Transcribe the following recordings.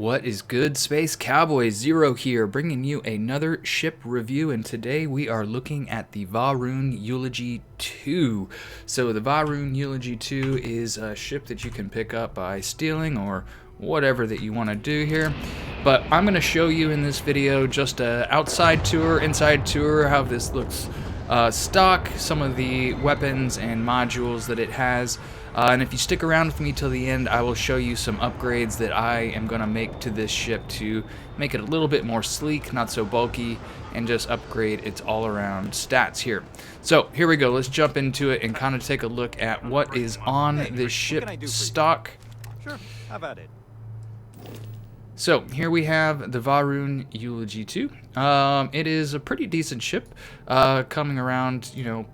What is good, Space Cowboy Zero here, bringing you another ship review, and today we are looking at the Va'ruun Eulogy 2. So the Va'ruun Eulogy 2 is a ship that you can pick up by stealing or whatever that you want to do here, but I'm going to show you in this video just a outside tour, inside tour, how this looks stock, some of the weapons and modules that it has. And if you stick around with me till the end, I will show you some upgrades that I am going to make to this ship to make it a little bit more sleek, not so bulky, and just upgrade its all-around stats here. So here we go. Let's jump into it and kind of take a look at what is on this ship stock. Sure, how about it? So here we have the Va'ruun Eulogy 2. It is a pretty decent ship, coming around, you know,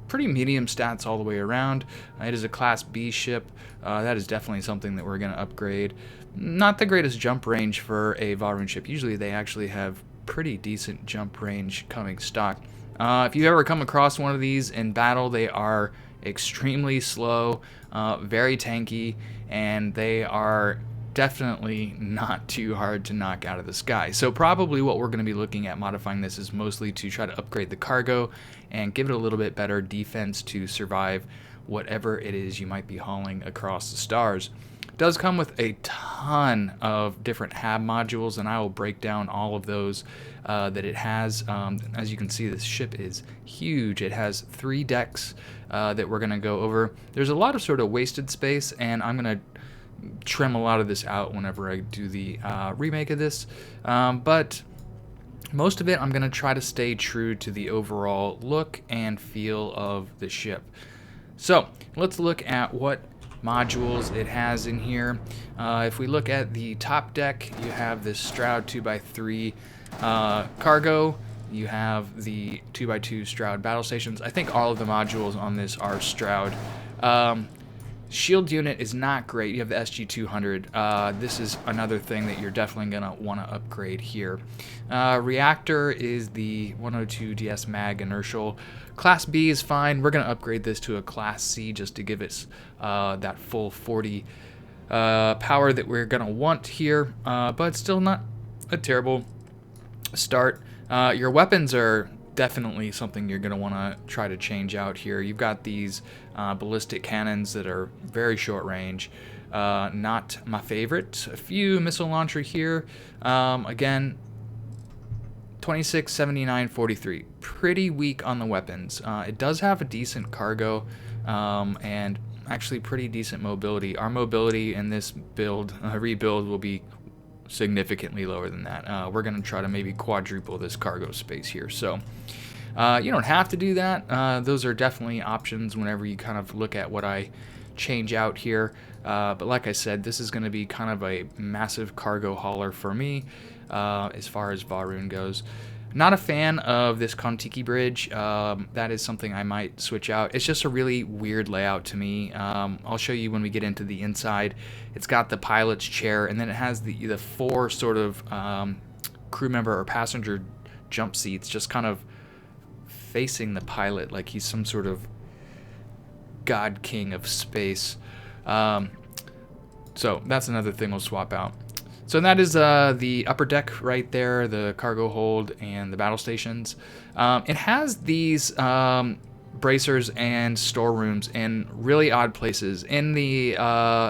pretty medium stats all the way around. It is a Class B ship. That is definitely something that we're going to upgrade. Not the greatest jump range for a Va'ruun ship. Usually they actually have pretty decent jump range coming stock. If you've ever come across one of these in battle, they are extremely slow, very tanky, and they are definitely not too hard to knock out of the sky. So probably what we're going to be looking at modifying this is mostly to try to upgrade the cargo and give it a little bit better defense to survive whatever it is you might be hauling across the stars. It does come with a ton of different HAB modules, and I will break down all of those that it has. As you can see, this ship is huge. It has 3 decks that we're going to go over. There's a lot of sort of wasted space, and I'm going to trim a lot of this out whenever I do the remake of this, but most of it I'm going to try to stay true to the overall look and feel of the ship. So let's look at what modules it has in here. If we look at the top deck, you have this Stroud 2x3 cargo. You have the 2x2 Stroud battle stations. I think all of the modules on this are Stroud. Shield unit is not great. You have the SG-200. This is another thing that you're definitely going to want to upgrade here. Reactor is the 102 DS Mag inertial. Class B is fine. We're going to upgrade this to a Class C just to give us that full 40 power that we're going to want here, but still not a terrible start. Your weapons are definitely something you're going to want to try to change out here. You've got these ballistic cannons that are very short range. Not my favorite. A few missile launcher here. Again, 26, 79, 43. Pretty weak on the weapons. It does have a decent cargo and actually pretty decent mobility. Our mobility in this build, rebuild, will be significantly lower than that. We're going to try to maybe quadruple this cargo space here. So you don't have to do that. Those are definitely options whenever you kind of look at what I change out here. But like I said, this is going to be kind of a massive cargo hauler for me as far as Va'ruun goes. Not a fan of this Kontiki bridge. That is something I might switch out. It's just a really weird layout to me. I'll show you when we get into the inside. It's got the pilot's chair, and then it has the 4 sort of crew member or passenger jump seats just kind of facing the pilot like he's some sort of god king of space. So that's another thing we'll swap out. So that is the upper deck right there, the cargo hold and the battle stations. It has these bracers and storerooms in really odd places. In the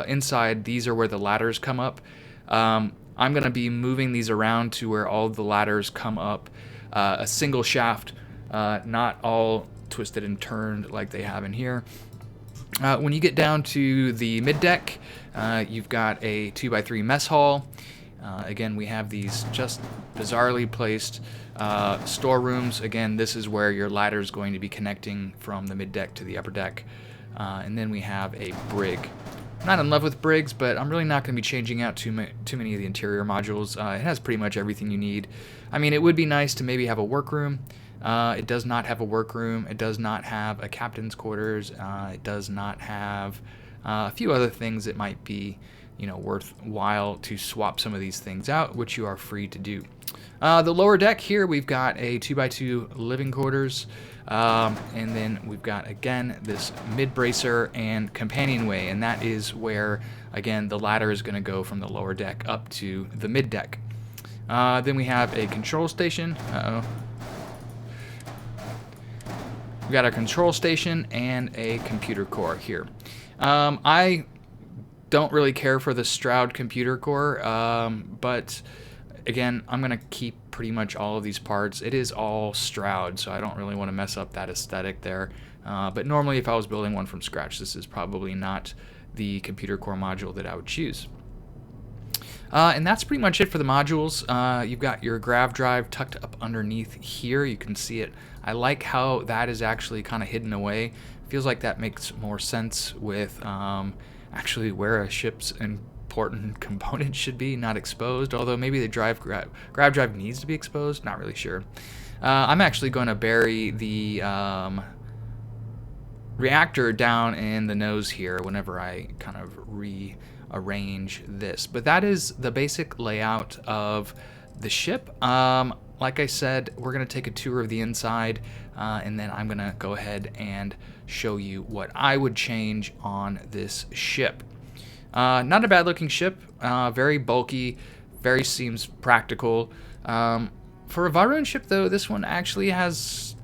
inside, these are where the ladders come up. I'm going to be moving these around to where all the ladders come up a single shaft, not all twisted and turned like they have in here. When you get down to the mid deck, you've got a 2x3 mess hall. Again, we have these just bizarrely placed storerooms. Again, this is where your ladder is going to be connecting from the mid deck to the upper deck. And then we have a brig. I'm not in love with brigs, but I'm really not going to be changing out too many of the interior modules. It has pretty much everything you need. I mean, it would be nice to maybe have a workroom. It does not have a workroom. It does not have a captain's quarters. It does not have a few other things that might be, you know, worthwhile to swap some of these things out, which you are free to do. The lower deck here, we've got a 2x2 living quarters, and then we've got, again, this mid-bracer and companionway, and that is where, again, the ladder is going to go from the lower deck up to the mid-deck. Then we have a control station. We've got our control station and a computer core here. I don't really care for the Stroud computer core, but again, I'm going to keep pretty much all of these parts. It is all Stroud, so I don't really want to mess up that aesthetic there. But normally if I was building one from scratch, this is probably not the computer core module that I would choose. And that's pretty much it for the modules. You've got your grav drive tucked up underneath here. You can see it. I like how that is actually kind of hidden away. Feels like that makes more sense with actually where a ship's important component should be, not exposed. Although maybe the grav drive needs to be exposed. Not really sure. I'm actually going to bury the reactor down in the nose here whenever I kind of rearrange this. But that is the basic layout of the ship. Like I said, we're going to take a tour of the inside, and then I'm going to go ahead and show you what I would change on this ship. Not a bad looking ship, very bulky, very seems practical. For a Va'ruun ship though, this one actually has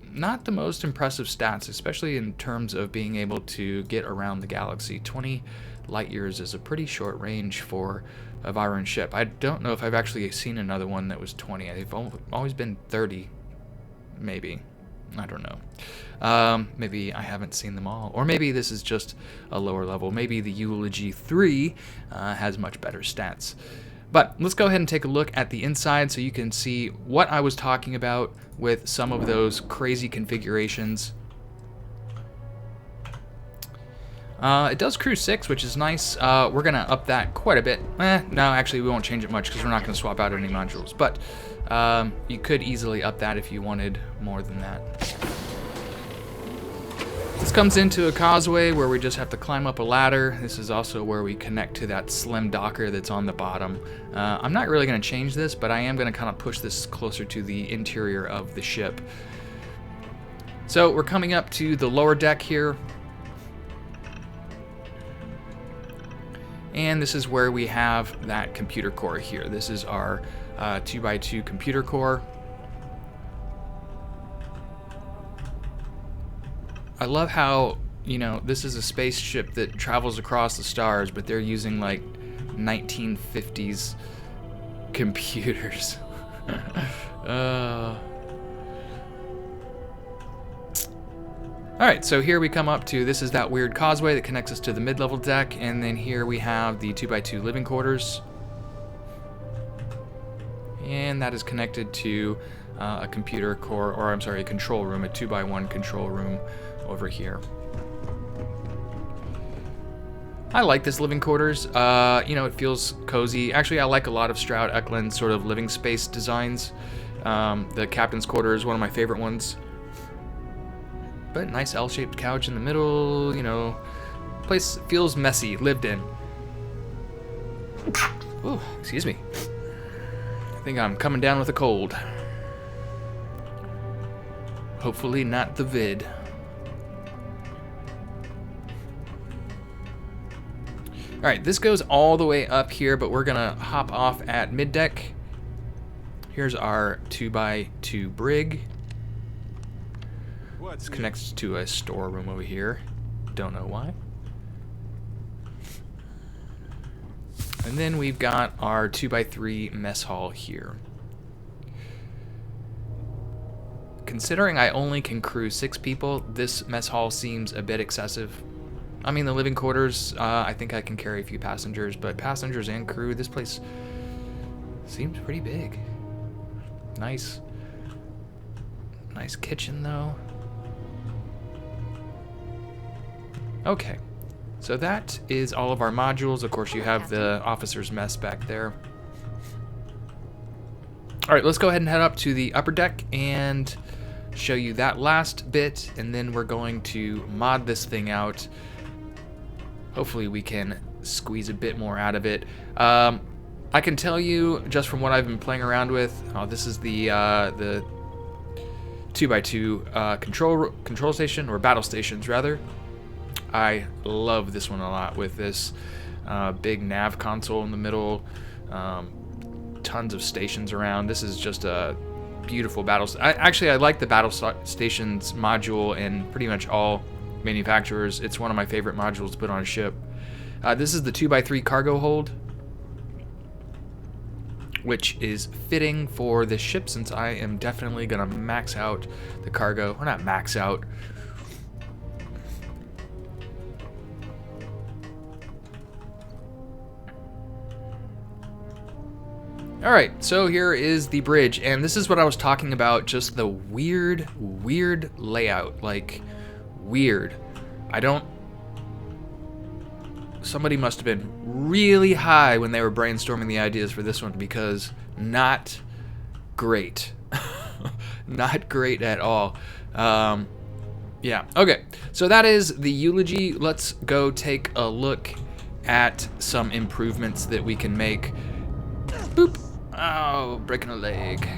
not the most impressive stats, especially in terms of being able to get around the galaxy. 20 light years is a pretty short range for a Va'ruun ship. I don't know if I've actually seen another one that was 20. They've always been 30, maybe. I don't know. Maybe I haven't seen them all. Or maybe this is just a lower level. Maybe the Eulogy 3 has much better stats. But let's go ahead and take a look at the inside so you can see what I was talking about with some of those crazy configurations. It does crew 6, which is nice. We're going to up that quite a bit. No, actually we won't change it much because we're not going to swap out any modules. But you could easily up that if you wanted more than that. This comes into a causeway where we just have to climb up a ladder. This is also where we connect to that slim docker that's on the bottom. I'm not really going to change this, but I am going to kind of push this closer to the interior of the ship. So we're coming up to the lower deck here. And this is where we have that computer core here. This is our 2x2 computer core. I love how, you know, this is a spaceship that travels across the stars, but they're using like 1950s computers. Alright, so here we come up to, this is that weird causeway that connects us to the mid-level deck, and then here we have the 2x2 living quarters. And that is connected to a computer core, or I'm sorry, a control room, a 2x1 control room over here. I like this living quarters. You know, it feels cozy. Actually, I like a lot of Stroud Eklund's sort of living space designs. The captain's quarter is one of my favorite ones. But nice L-shaped couch in the middle, you know. Place feels messy, lived in. Ooh, excuse me. I think I'm coming down with a cold. Hopefully not the vid. Alright, this goes all the way up here, but we're gonna hop off at mid-deck. Here's our 2x2 brig. This connects to a storeroom over here. Don't know why. And then we've got our 2x3 mess hall here. Considering I only can crew 6 people, this mess hall seems a bit excessive. I mean, the living quarters, I think I can carry a few passengers, but passengers and crew, this place seems pretty big. Nice. Nice kitchen, though. Okay, so that is all of our modules. Of course, you have the officer's mess back there. All right, let's go ahead and head up to the upper deck and show you that last bit, and then we're going to mod this thing out. Hopefully we can squeeze a bit more out of it. I can tell you just from what I've been playing around with. Oh, this is the 2x2 control station, or battle stations rather. I love this one a lot with this big nav console in the middle, tons of stations around. This is just a beautiful battle. I like the battle stations module in pretty much all manufacturers. It's one of my favorite modules to put on a ship. This is the 2x3 cargo hold, which is fitting for this ship since I am definitely gonna max out the cargo. Or not max out. Alright, so here is the bridge, and this is what I was talking about, just the weird layout. Like, weird. Somebody must have been really high when they were brainstorming the ideas for this one, because not great. Not great at all. Yeah, okay. So that is the Eulogy. Let's go take a look at some improvements that we can make. Boop. Oh, breaking a leg.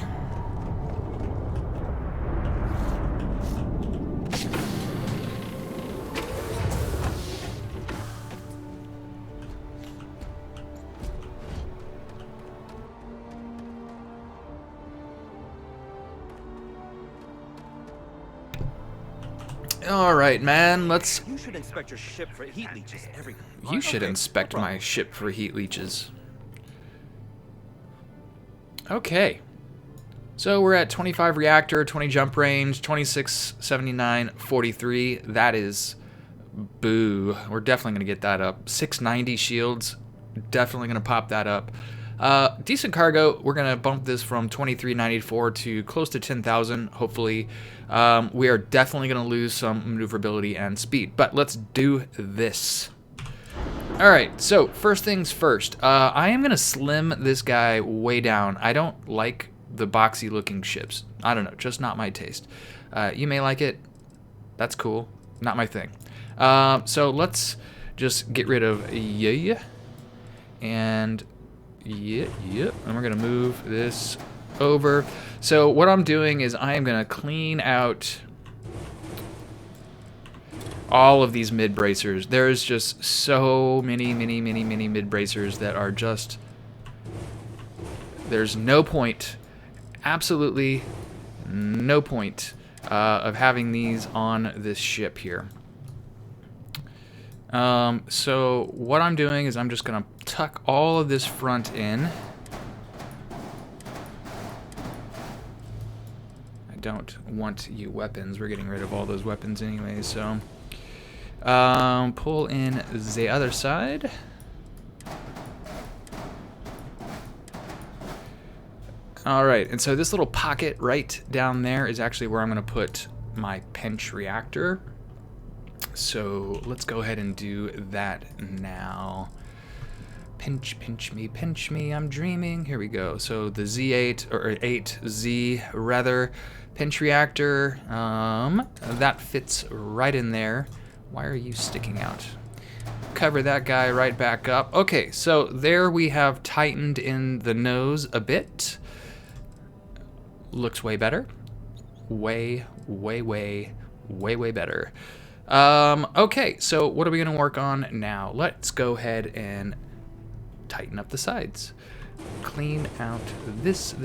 All right, man, let's... You should inspect your ship for heat leeches every... You should inspect my ship for heat leeches. Okay. So we're at 25 reactor, 20 jump range, 26, 79, 43. That is... boo. We're definitely going to get that up. 690 shields. Definitely going to pop that up. Decent cargo. We're going to bump this from 2394 to close to 10,000, hopefully. We are definitely going to lose some maneuverability and speed, but let's do this. Alright, so first things first. I am going to slim this guy way down. I don't like the boxy looking ships. I don't know, just not my taste. You may like it. That's cool. Not my thing. So let's just get rid of yeah. And yeah, and we're gonna move this over. So what I'm doing is I am gonna clean out all of these mid bracers. There's just so many mid bracers that are just, there's no point, absolutely no point of having these on this ship here. So what I'm doing is I'm just gonna tuck all of this front in. I don't want you weapons. We're getting rid of all those weapons anyway, so pull in the other side. Alright, and so this little pocket right down there is actually where I'm gonna put my pinch reactor. So let's go ahead and do that now. Pinch me, I'm dreaming. Here we go. So the Z8, or 8Z rather, pinch reactor, that fits right in there. Why are you sticking out? Cover that guy right back up. Okay, so there we have tightened in the nose a bit. Looks way better. Way better. Okay, so what are we gonna work on now? Let's go ahead and tighten up the sides. Clean out this.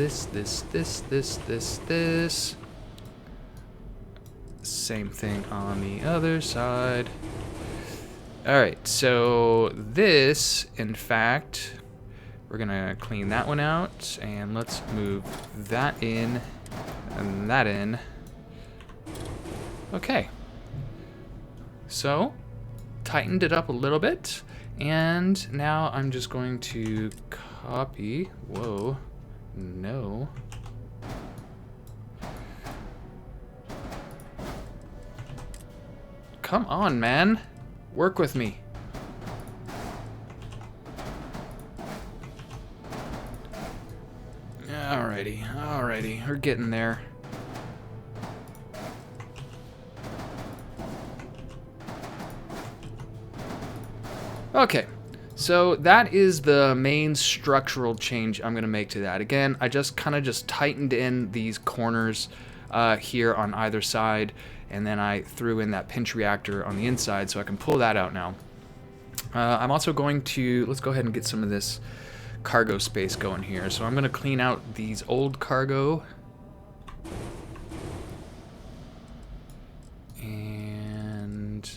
Same thing on the other side. Alright, so this, in fact, we're gonna clean that one out, and let's move that in and that in. Okay. So, tightened it up a little bit, and now I'm just going to copy, whoa, no. Come on, man, work with me. Alrighty, we're getting there. Okay, So that is the main structural change I'm going to make to that. Again, I just kind of just tightened in these corners here on either side, and then I threw in that pinch reactor on the inside so I can pull that out now. I'm also going to, let's go ahead and get some of this cargo space going here. So I'm going to clean out these old cargo. And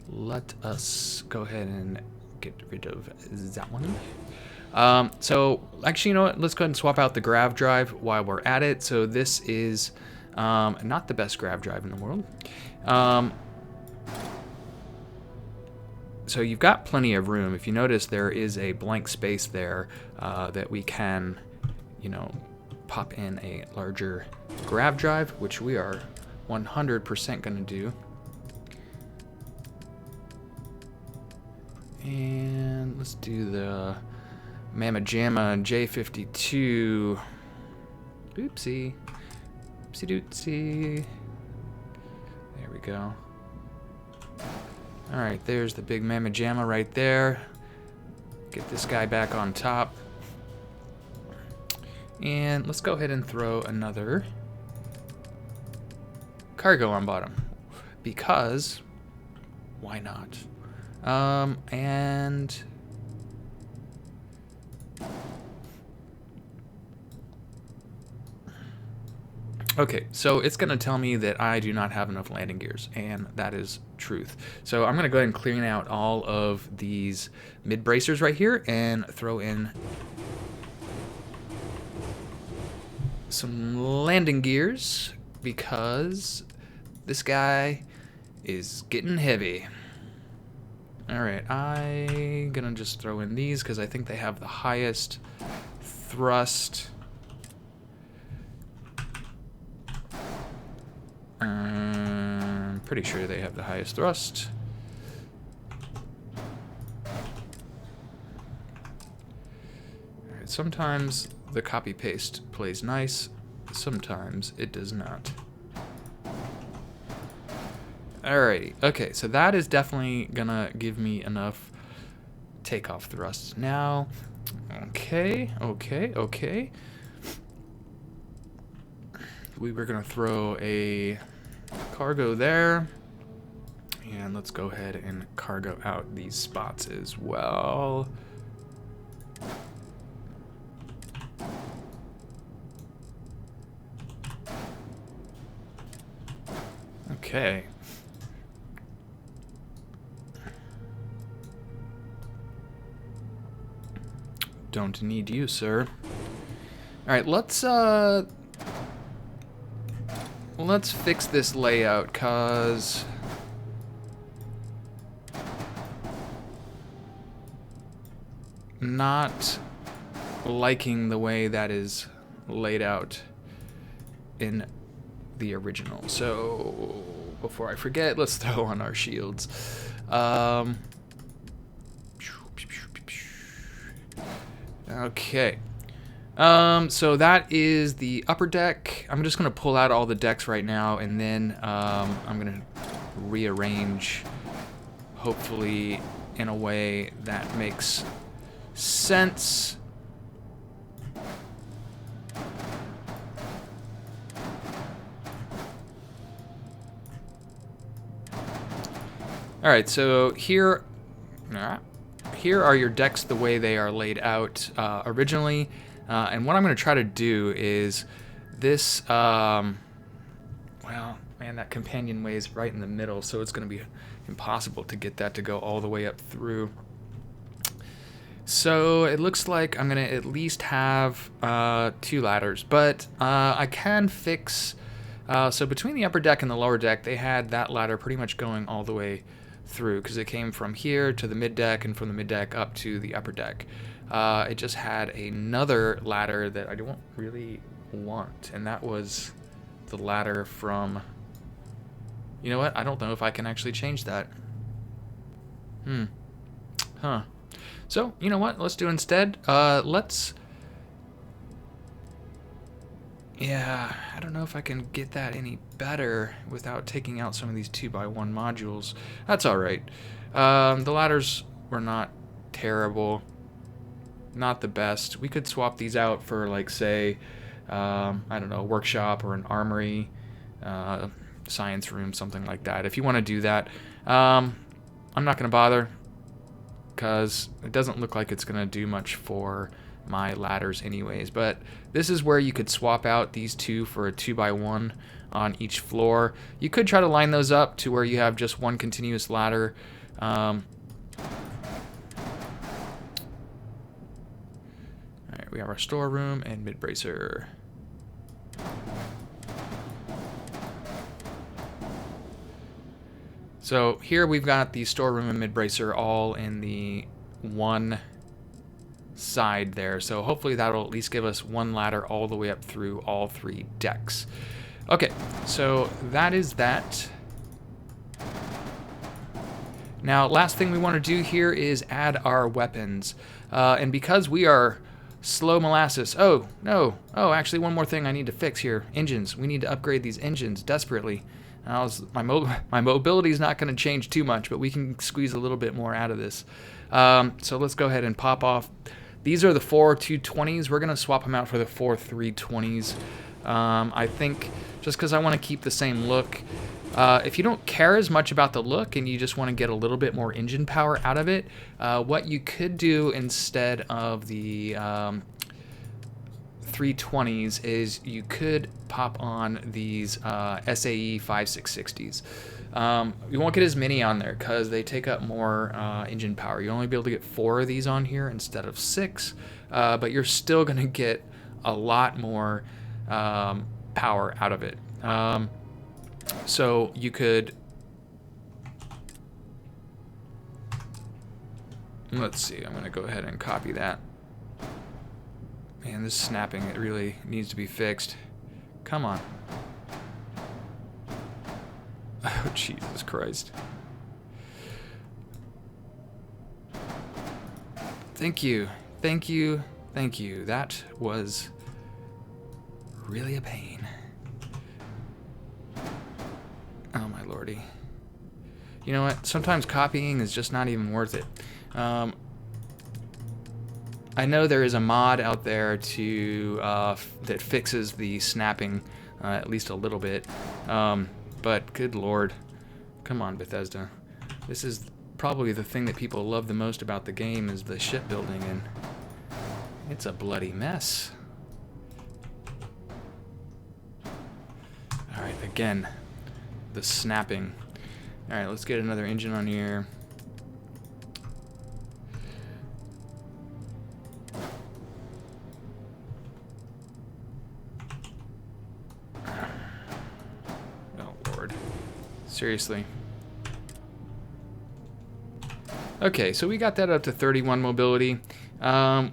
let us go ahead and get rid of that one. So actually, you know what? Let's go ahead and swap out the grav drive while we're at it. So this is not the best grav drive in the world. So you've got plenty of room. If you notice, there is a blank space there that we can, you know, pop in a larger grav drive, which we are 100% going to do. And let's do the Mamma Jamma J52. Oopsie. Oopsie dootsie. There we go. Alright, there's the big Mamma Jamma right there. Get this guy back on top. And let's go ahead and throw another cargo on bottom. Because, why not? And okay, so it's going to tell me that I do not have enough landing gears, and that is truth. So I'm going to go ahead and clean out all of these mid bracers right here and throw in some landing gears because this guy is getting heavy. Alright, I'm gonna just throw in these because I think they have the highest thrust. I'm pretty sure they have the highest thrust. Alright, sometimes the copy-paste plays nice, sometimes it does not. Alrighty, okay, so that is definitely gonna give me enough takeoff thrust. Now, okay. We were gonna throw a cargo there. And let's go ahead and cargo out these spots as well. Okay. Don't need you, sir. Alright, let's fix this layout, cause not liking the way that is laid out in the original. So before I forget, let's throw on our shields. Okay. So that is the upper deck. I'm just gonna pull out all the decks right now, and then I'm gonna rearrange, hopefully in a way that makes sense. All right, so here are your decks the way they are laid out originally. And what I'm going to try to do is this, well, man, that companionway is right in the middle, so it's going to be impossible to get that to go all the way up through. So it looks like I'm going to at least have 2 ladders, but I can fix, so between the upper deck and the lower deck, they had that ladder pretty much going all the way through, because it came from here to the mid deck and from the mid deck up to the upper deck. It just had another ladder that I don't really want, and that was the ladder from, you know what, I don't know if I can actually change that. So, you know what, let's do instead, yeah, I don't know if I can get that any better without taking out some of these 2x1 modules. That's alright. The ladders were not terrible. Not the best. We could swap these out for, like, say, I don't know, a workshop or an armory, science room, something like that. If you want to do that, I'm not going to bother because it doesn't look like it's going to do much for my ladders anyways. But this is where you could swap out these two for a 2x1 on each floor. You could try to line those up to where you have just one continuous ladder. Alright, we have our storeroom and mid-bracer. So here we've got the storeroom and mid-bracer all in the one side there. So hopefully that'll at least give us one ladder all the way up through all three decks. Okay, so that is that. Now, last thing we want to do here is add our weapons. And because we are slow molasses... Oh, no. Oh, actually, one more thing I need to fix here. Engines. We need to upgrade these engines desperately. My mobility is not going to change too much, but we can squeeze a little bit more out of this. So let's go ahead and pop off. These are the 4 220s. We're going to swap them out for the 4 320s. I think just because I want to keep the same look. If you don't care as much about the look and you just want to get a little bit more engine power out of it, what you could do instead of the 320s is you could pop on these SAE 5660s. You won't get as many on there because they take up more engine power. You'll only be able to get 4 of these on here instead of 6, but you're still going to get a lot more power out of it. So you could, let's see, I'm going to go ahead and copy that. Man, this snapping, it really needs to be fixed. Come on. Oh, Jesus Christ. Thank you. Thank you. Thank you. That was really a pain. Oh, my lordy. You know what? Sometimes copying is just not even worth it. I know there is a mod out there to that fixes the snapping at least a little bit, but good lord, come on, Bethesda. This is probably the thing that people love the most about the game is the shipbuilding, and it's a bloody mess. All right, again, the snapping. All right, let's get another engine on here. Seriously. Okay, so we got that up to 31 mobility.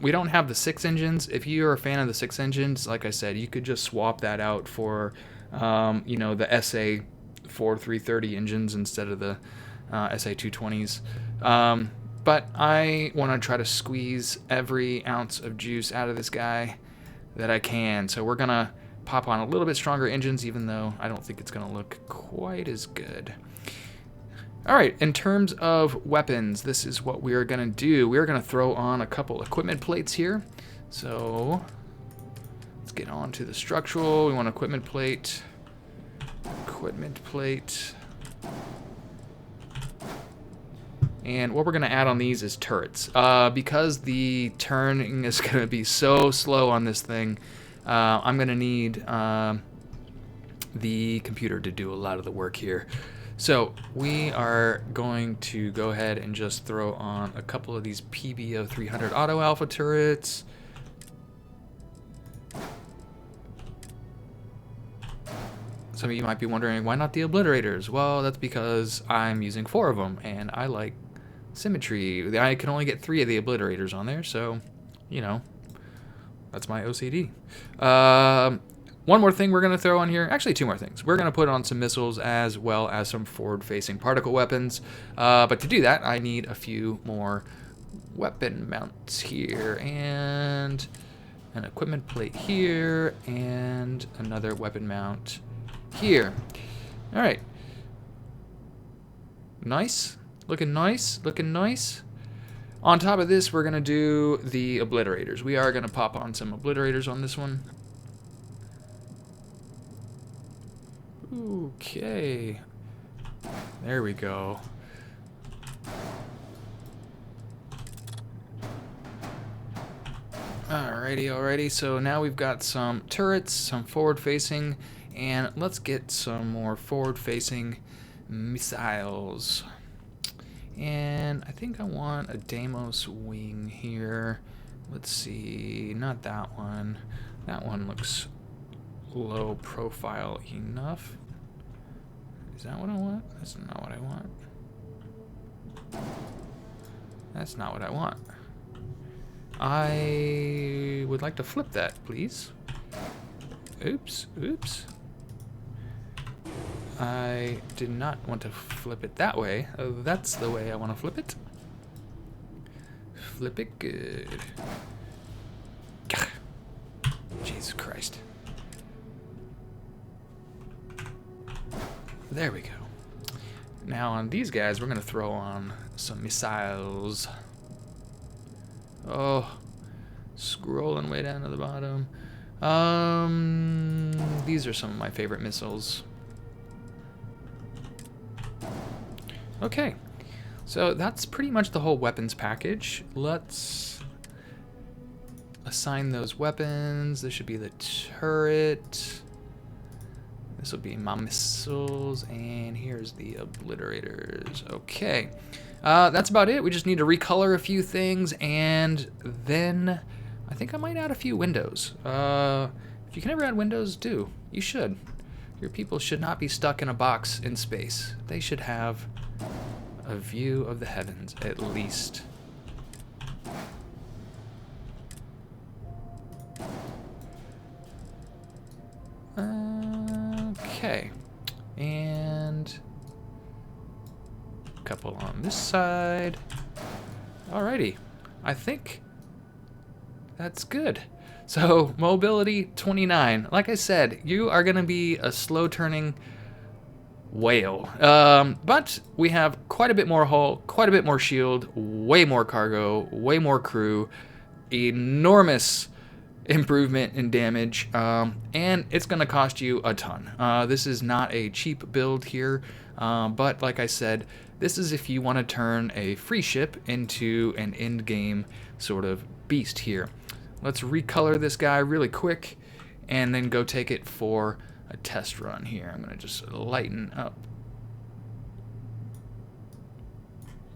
We don't have the 6 engines. If you're a fan of the 6 engines, like I said, you could just swap that out for, you know, the SA 4330 engines instead of the SA 220s. But I want to try to squeeze every ounce of juice out of this guy that I can. So we're going to pop on a little bit stronger engines, even though I don't think it's going to look quite as good. All right, in terms of weapons, this is what we're going to do. We're going to throw on a couple equipment plates here. So let's get on to the structural. We want equipment plate. Equipment plate. And what we're going to add on these is turrets. Because the turning is going to be so slow on this thing, I'm going to need the computer to do a lot of the work here. So we are going to go ahead and just throw on a couple of these PBO 300 auto alpha turrets. Some of you might be wondering, why not the obliterators? Well, that's because I'm using 4 of them, and I like symmetry. I can only get 3 of the obliterators on there, so, you know, that's my OCD. One more thing we're going to throw on here. Actually, 2 more things. We're going to put on some missiles as well as some forward-facing particle weapons. But to do that, I need a few more weapon mounts here. And an equipment plate here. And another weapon mount here. All right. Nice. Looking nice. Looking nice. On top of this, we're going to do the obliterators. We are going to pop on some obliterators on this one. Okay. There we go. Alrighty. So now we've got some turrets, some forward-facing, and let's get some more forward-facing missiles. And I think I want a Deimos wing here. Let's see, not that one. That one looks low profile enough. Is that what I want? That's not what I want. That's not what I want. I would like to flip that, please. Oops. I did not want to flip it that way. That's the way I want to flip it. Flip it good. Gah. Jesus Christ. There we go. Now on these guys, we're going to throw on some missiles. Oh, scrolling way down to the bottom. These are some of my favorite missiles. Okay, so that's pretty much the whole weapons package. Let's assign those weapons. This should be the turret. This will be my missiles, and here's the obliterators. Okay, that's about it. We just need to recolor a few things, and then I think I might add a few windows. If you can ever add windows, do. You should. Your people should not be stuck in a box in space. They should have a view of the heavens, at least. Okay, and a couple on this side. Alrighty, I think that's good. So, mobility 29. Like I said, you are going to be a slow turning whale. But we have quite a bit more hull, quite a bit more shield, way more cargo, way more crew, enormous improvement in damage, and it's going to cost you a ton. This is not a cheap build here, but like I said, this is if you want to turn a free ship into an end game sort of beast here. Let's recolor this guy really quick and then go take it for a test run here. I'm going to just lighten up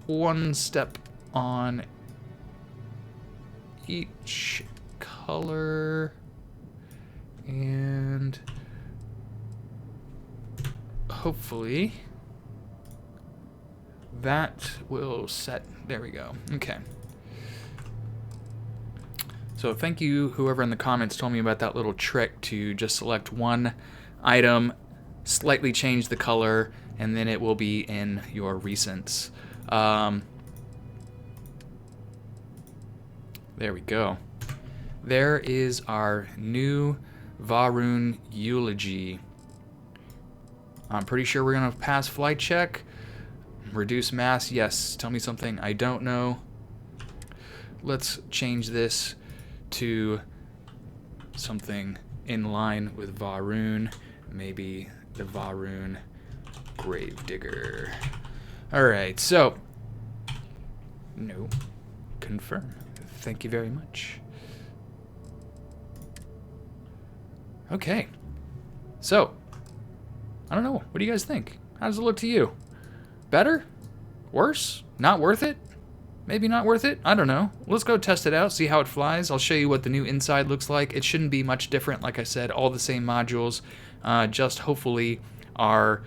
one step on each color, and hopefully that will set. There we go. Okay. So thank you, whoever in the comments told me about that little trick to just select one item, slightly change the color, and then it will be in your recents. There we go. There is our new Va'ruun Eulogy. I'm pretty sure we're going to pass flight check. Reduce mass, yes. Tell me something I don't know. Let's change this to something in line with Va'ruun. Maybe the Va'ruun Gravedigger. Alright, so. No. Confirm. Thank you very much. Okay. So. I don't know. What do you guys think? How does it look to you? Better? Worse? Not worth it? Maybe not worth it? I don't know. Let's go test it out, see how it flies. I'll show you what the new inside looks like. It shouldn't be much different. Like I said, all the same modules. Just hopefully our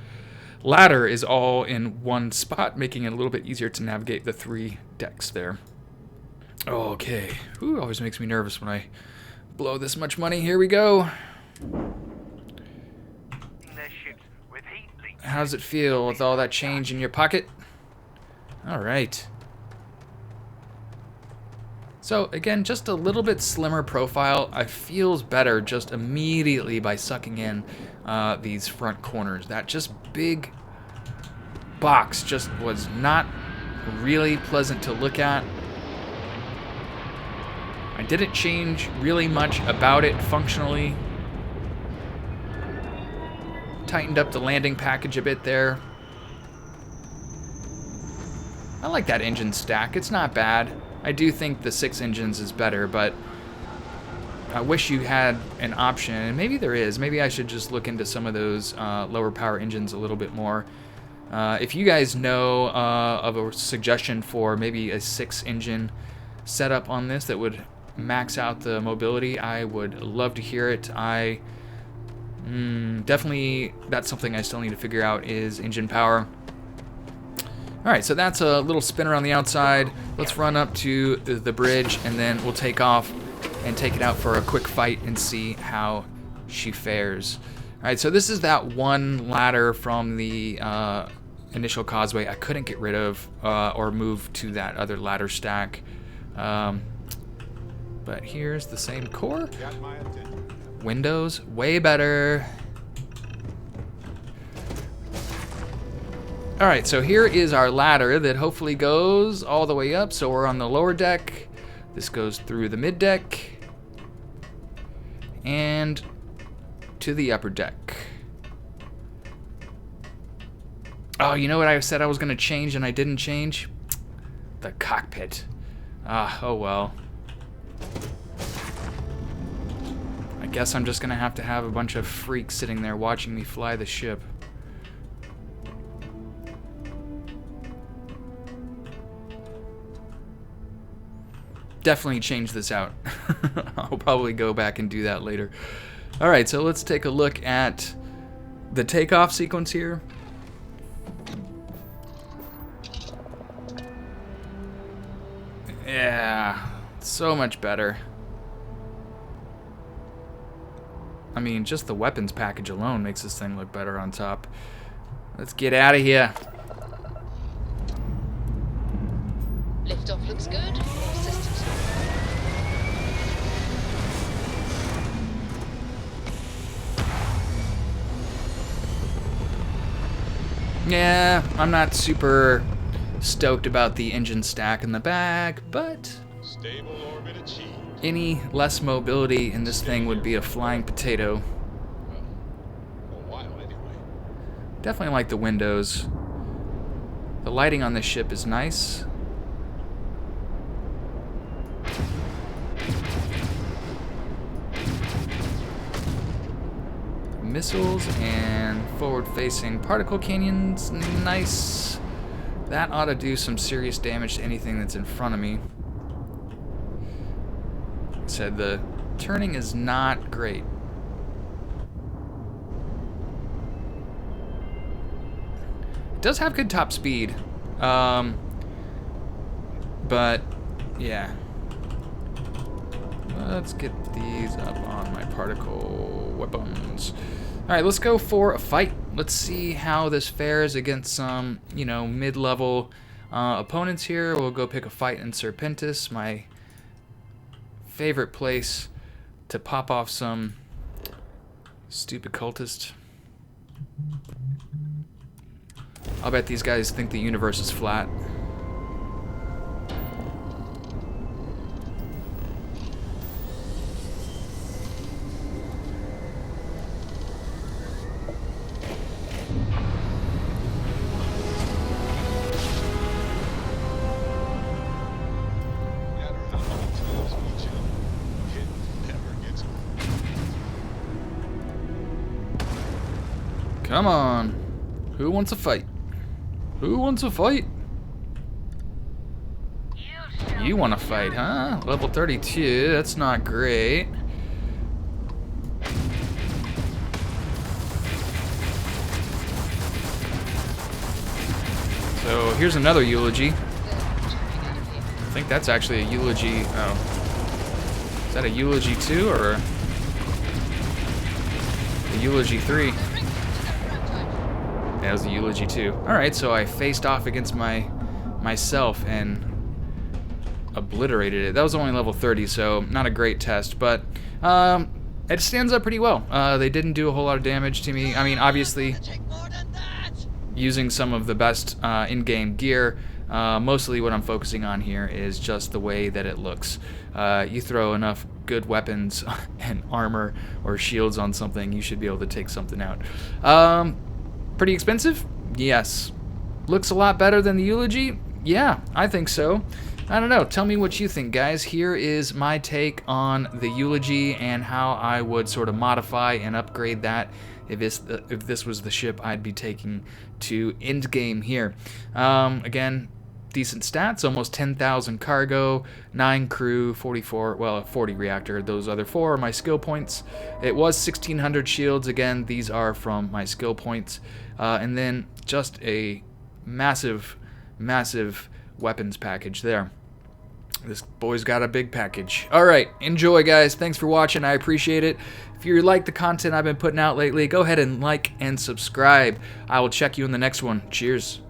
ladder is all in one spot, making it a little bit easier to navigate the 3 decks there. Okay. Ooh, always makes me nervous when I blow this much money. Here we go. How does it feel with all that change in your pocket? All right. So again, just a little bit slimmer profile. It feels better just immediately by sucking in these front corners. That just big box just was not really pleasant to look at. I didn't change really much about it functionally. Tightened up the landing package a bit there. I like that engine stack. It's not bad. I do think the 6 engines is better, but I wish you had an option, and maybe there is. Maybe I should just look into some of those lower power engines a little bit more. If you guys know of a suggestion for maybe a 6 engine setup on this that would max out the mobility, I would love to hear it. Definitely, that's something I still need to figure out, is engine power. Alright, so that's a little spin around the outside. Let's run up to the bridge, and then we'll take off and take it out for a quick fight and see how she fares. Alright, so this is that one ladder from the initial causeway I couldn't get rid of or move to that other ladder stack. But here's the same core. Windows, way better. Alright, so here is our ladder that hopefully goes all the way up. So we're on the lower deck. This goes through the mid deck and to the upper deck. Oh, you know what I said I was going to change and I didn't change? The cockpit. Oh well. I guess I'm just going to have a bunch of freaks sitting there watching me fly the ship. Definitely change this out. I'll probably go back and do that later. Alright, so let's take a look at the takeoff sequence here. Yeah, so much better. I mean, just the weapons package alone makes this thing look better on top. Let's get out of here. Liftoff looks good. Systems. Yeah, I'm not super stoked about the engine stack in the back, but Stable orbit achieved. any less mobility in this thing would be a flying potato. Well, for a while anyway. Definitely like the windows. The lighting on this ship is nice. Missiles and forward-facing particle canyons, nice. That ought to do some serious damage to anything that's in front of me. Like I said, the turning is not great. It does have good top speed, but yeah. Let's get these up on my particle weapons. Alright, let's go for a fight. Let's see how this fares against some, you know, mid-level opponents here. We'll go pick a fight in Serpentis, my favorite place to pop off some stupid cultist. I'll bet these guys think the universe is flat. No matter how many times we jump, it never gets old. Come on. Who wants a fight? Who wants a fight? You want to fight, huh? Level 32, that's not great. So here's another Eulogy. I think that's actually a Eulogy. Oh. Is that a Eulogy 2 or a Eulogy 3? That was a Eulogy 2. Alright, so I faced off against myself and obliterated it. That was only level 30, so not a great test, but it stands up pretty well. They didn't do a whole lot of damage to me. I mean, obviously, using some of the best in-game gear, Mostly what I'm focusing on here is just the way that it looks. You throw enough good weapons and armor or shields on something, you should be able to take something out. Pretty expensive? Yes. Looks a lot better than the Eulogy? Yeah, I think so. I don't know. Tell me what you think, guys. Here is my take on the Eulogy and how I would sort of modify and upgrade that if this was the ship I'd be taking to endgame here. Again, decent stats, almost 10,000 cargo, 9 crew, 40 reactor. Those other 4 are my skill points. It was 1,600 shields. Again, these are from my skill points. And then just a massive weapons package there. This boy's got a big package. Alright, enjoy, guys. Thanks for watching. I appreciate it. If you like the content I've been putting out lately, go ahead and like and subscribe. I will check you in the next one. Cheers.